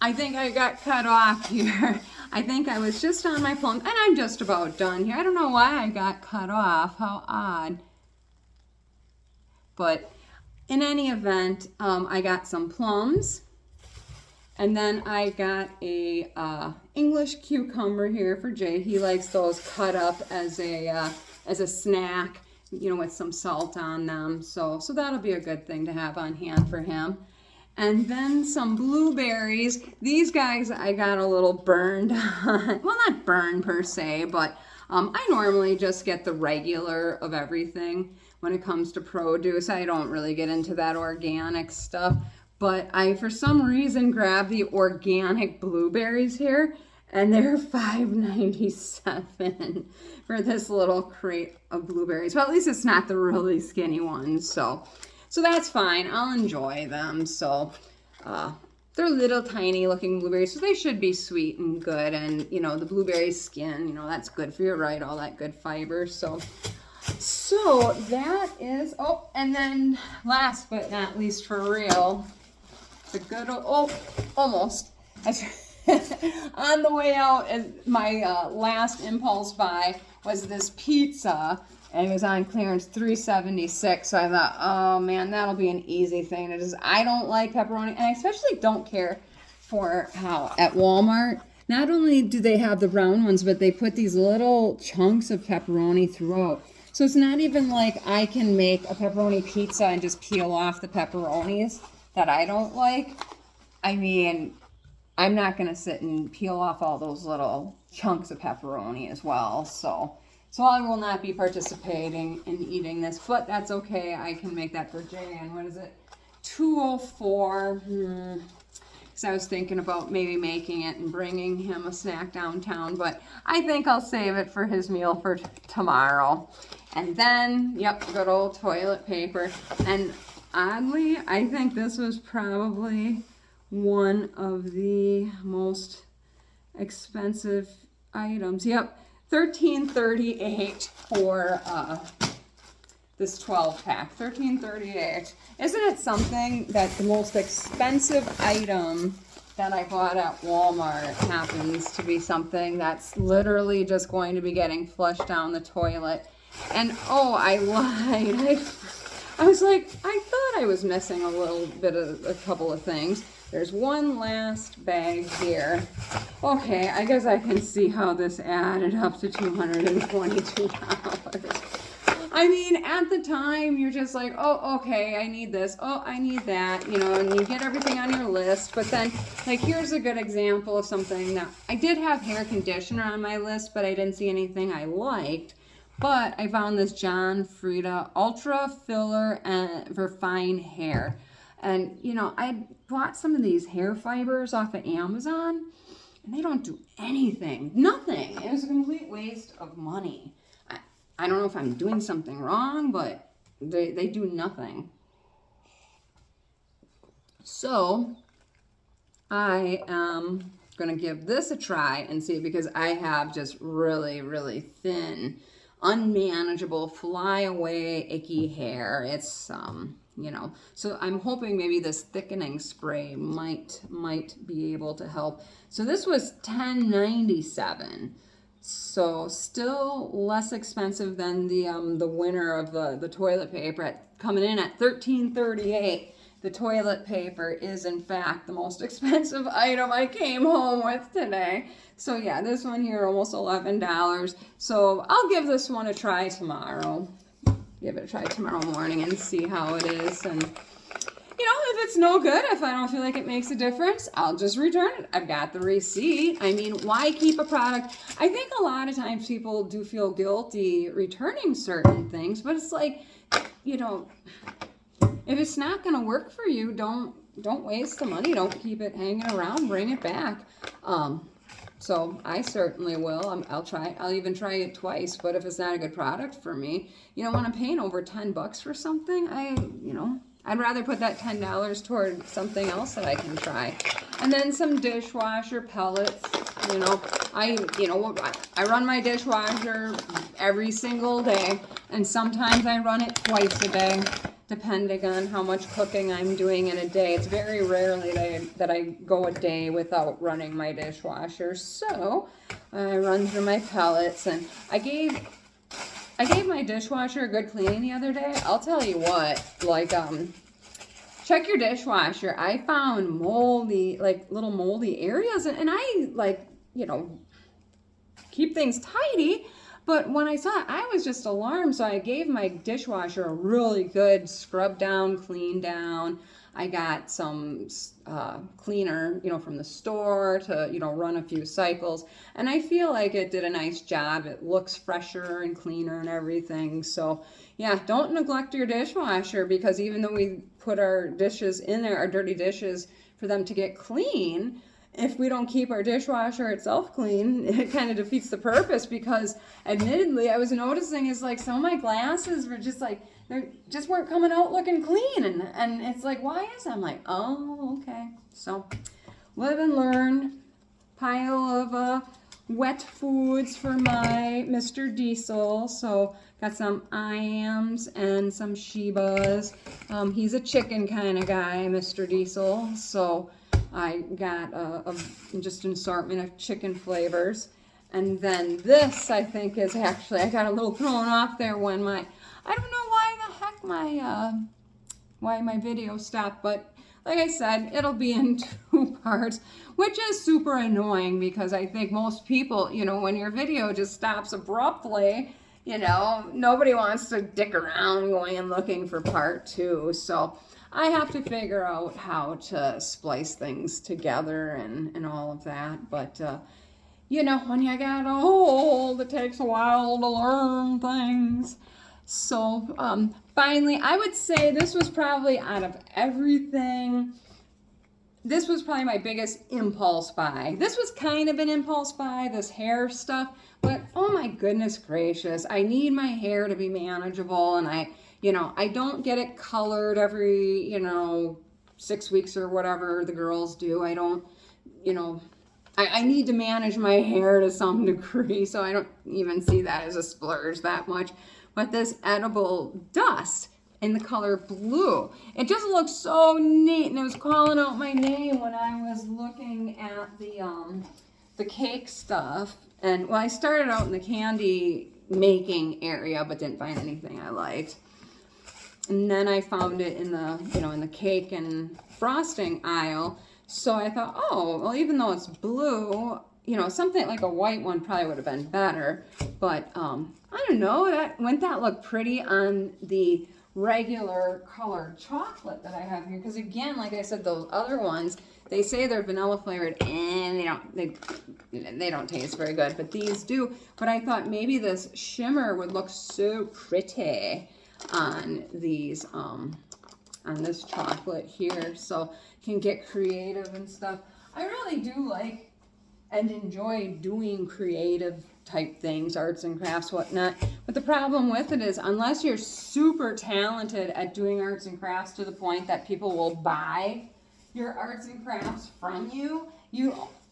I think I got cut off here. I think I was just on my plums, and I'm just about done here. I don't know why I got cut off. How odd. But in any event, I got some plums, and then I got a English cucumber here for Jay. He likes those cut up as a snack, you know, with some salt on them. So that'll be a good thing to have on hand for him. And then some blueberries. These guys I got a little burned on. Well, not burned per se, but I normally just get the regular of everything when it comes to produce. I don't really get into that organic stuff. But I, for some reason, grabbed the organic blueberries here. And they're $5.97 for this little crate of blueberries. Well, at least it's not the really skinny ones. So that's fine. I'll enjoy them. So they're little tiny looking blueberries, so they should be sweet and good. And, you know, the blueberry skin, you know, that's good for you, right? All that good fiber. So that is, oh, and then last but not least for real, the good old, oh, almost. On the way out, my last impulse buy was this pizza. And it was on clearance, $3.76. So I thought, oh man, that'll be an easy thing to just. I don't like pepperoni, and I especially don't care for how at Walmart, not only do they have the brown ones, but they put these little chunks of pepperoni throughout. So it's not even like I can make a pepperoni pizza and just peel off the pepperonis that I don't like. I mean, I'm not going to sit and peel off all those little chunks of pepperoni as well. So I will not be participating in eating this, but that's okay. I can make that for Jay. And what is it? $2.04. Because I was thinking about maybe making it and bringing him a snack downtown, but I think I'll save it for his meal for tomorrow. And then, yep, good old toilet paper. And oddly, I think this was probably one of the most expensive items. Yep. $13.38 for this 12 pack. $13.38. Isn't it something that the most expensive item that I bought at Walmart happens to be something that's literally just going to be getting flushed down the toilet? And oh, I lied. I was like, I thought I was missing a little bit of a couple of things. There's one last bag here. Okay, I guess I can see how this added up to $222. I mean, at the time, you're just like, oh, okay, I need this. Oh, I need that, you know, and you get everything on your list. But then, like, here's a good example of something that I did have hair conditioner on my list, but I didn't see anything I liked. But I found this John Frieda Ultra Filler for fine hair. And, you know, I bought some of these hair fibers off of Amazon, and they don't do anything. Nothing. It was a complete waste of money. I don't know if I'm doing something wrong, but they do nothing. So, I am going to give this a try and see, because I have just really, really thin, unmanageable, fly away, icky hair. It's, you know, so I'm hoping maybe this thickening spray might be able to help. So this was $10.97. So still less expensive than the winner of the toilet paper, coming in at $13.38. The toilet paper is in fact the most expensive item I came home with today. So yeah, this one here almost $11. So I'll give this one a try tomorrow. Give it a try tomorrow morning and see how it is. And, you know, if it's no good, if I don't feel like it makes a difference, I'll just return it. I've got the receipt. I mean, why keep a product? I think a lot of times people do feel guilty returning certain things, but it's like, you know, if it's not going to work for you, don't waste the money. Don't keep it hanging around. Bring it back. So I certainly will. I'll try. I'll even try it twice. But if it's not a good product for me, you know, when I'm paying over $10 for something, I'd rather put that $10 toward something else that I can try. And then some dishwasher pellets. You know, I run my dishwasher every single day, and sometimes I run it twice a day. depending on how much cooking I'm doing in a day. It's very rarely that I go a day without running my dishwasher. So I run through my pellets, and I gave my dishwasher a good cleaning the other day. I'll tell you what, like, check your dishwasher. I found moldy, like little moldy areas, and I, like, you know, keep things tidy. But when I saw it, I was just alarmed. So I gave my dishwasher a really good scrub down, clean down. I got some cleaner, you know, from the store to, you know, run a few cycles. And I feel like it did a nice job. It looks fresher and cleaner and everything. So yeah, don't neglect your dishwasher, because even though we put our dishes in there, our dirty dishes, for them to get clean, if we don't keep our dishwasher itself clean, it kind of defeats the purpose. Because admittedly, I was noticing is like some of my glasses were just like, they just weren't coming out looking clean. And it's like, why is that? I'm like, oh, okay. So live and learn. Pile of wet foods for my Mr. Diesel. So got some Iams and some Shebas. He's a chicken kind of guy, Mr. Diesel. So I got just an assortment of chicken flavors. And then this, I think, is actually, I got a little thrown off there when I don't know why the heck why my video stopped, but like I said, it'll be in 2 parts, which is super annoying, because I think most people, you know, when your video just stops abruptly, you know, nobody wants to dick around going and looking for part 2. So I have to figure out how to splice things together and all of that. But, you know, when you get old, it takes a while to learn things. So, finally, I would say this was probably, out of everything, this was probably my biggest impulse buy. This was kind of an impulse buy, this hair stuff. But, oh my goodness gracious, I need my hair to be manageable, and I don't get it colored every, 6 weeks or whatever the girls do. I don't, I need to manage my hair to some degree, so I don't even see that as a splurge that much. But this edible dust in the color blue, it just looks so neat, and it was calling out my name when I was looking at the cake stuff. And well, I started out in the candy making area, but didn't find anything I liked. And then I found it in the, in the cake and frosting aisle. So I thought, oh, well, even though it's blue, something like a white one probably would have been better. But I don't know, wouldn't that look pretty on the regular colored chocolate that I have here? Because again, like I said, those other ones, they say they're vanilla flavored, and they don't taste very good, but these do. But I thought maybe this shimmer would look so pretty on these on this chocolate here, so can get creative and stuff. I really do like and enjoy doing creative type things, arts and crafts, whatnot. But the problem with it is, unless you're super talented at doing arts and crafts to the point that people will buy your arts and crafts from you,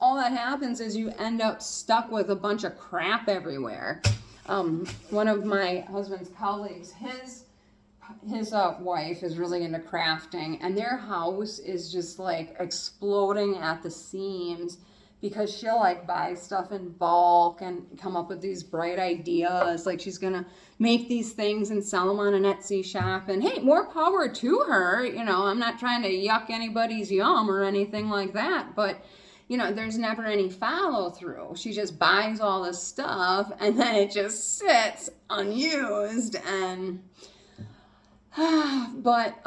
all that happens is you end up stuck with a bunch of crap everywhere. One of my husband's colleagues, his wife is really into crafting, and their house is just like exploding at the seams, because she'll like buy stuff in bulk and come up with these bright ideas. Like she's gonna make these things and sell them on an Etsy shop, and hey, more power to her. I'm not trying to yuck anybody's yum or anything like that, but there's never any follow through. She just buys all this stuff and then it just sits unused. And but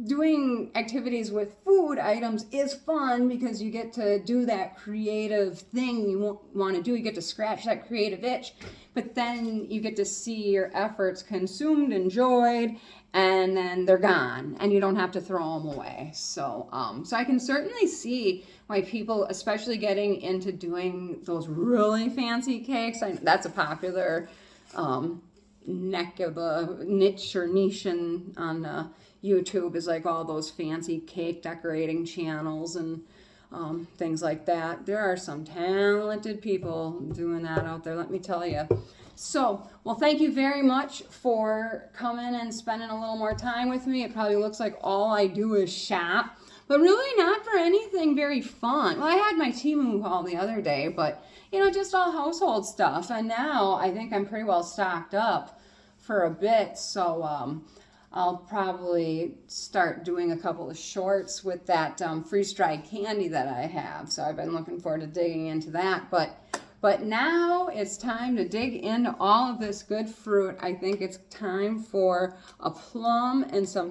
doing activities with food items is fun, because you get to do that creative thing you want to do. You get to scratch that creative itch, but then you get to see your efforts consumed, enjoyed, and then they're gone, and you don't have to throw them away. So I can certainly see why people, especially getting into doing those really fancy cakes, that's a popular neck of the niche or niche on YouTube, is like all those fancy cake decorating channels and things like that. There are some talented people doing that out there, let me tell you. So, well, thank you very much for coming and spending a little more time with me. It probably looks like all I do is shop, but really not for anything very fun. Well, I had my Temu haul the other day, but you know, just all household stuff. And now I think I'm pretty well stocked up for a bit. So I'll probably start doing a couple of shorts with that freeze-dried candy that I have. So I've been looking forward to digging into that. But now it's time to dig into all of this good fruit. I think it's time for a plum and some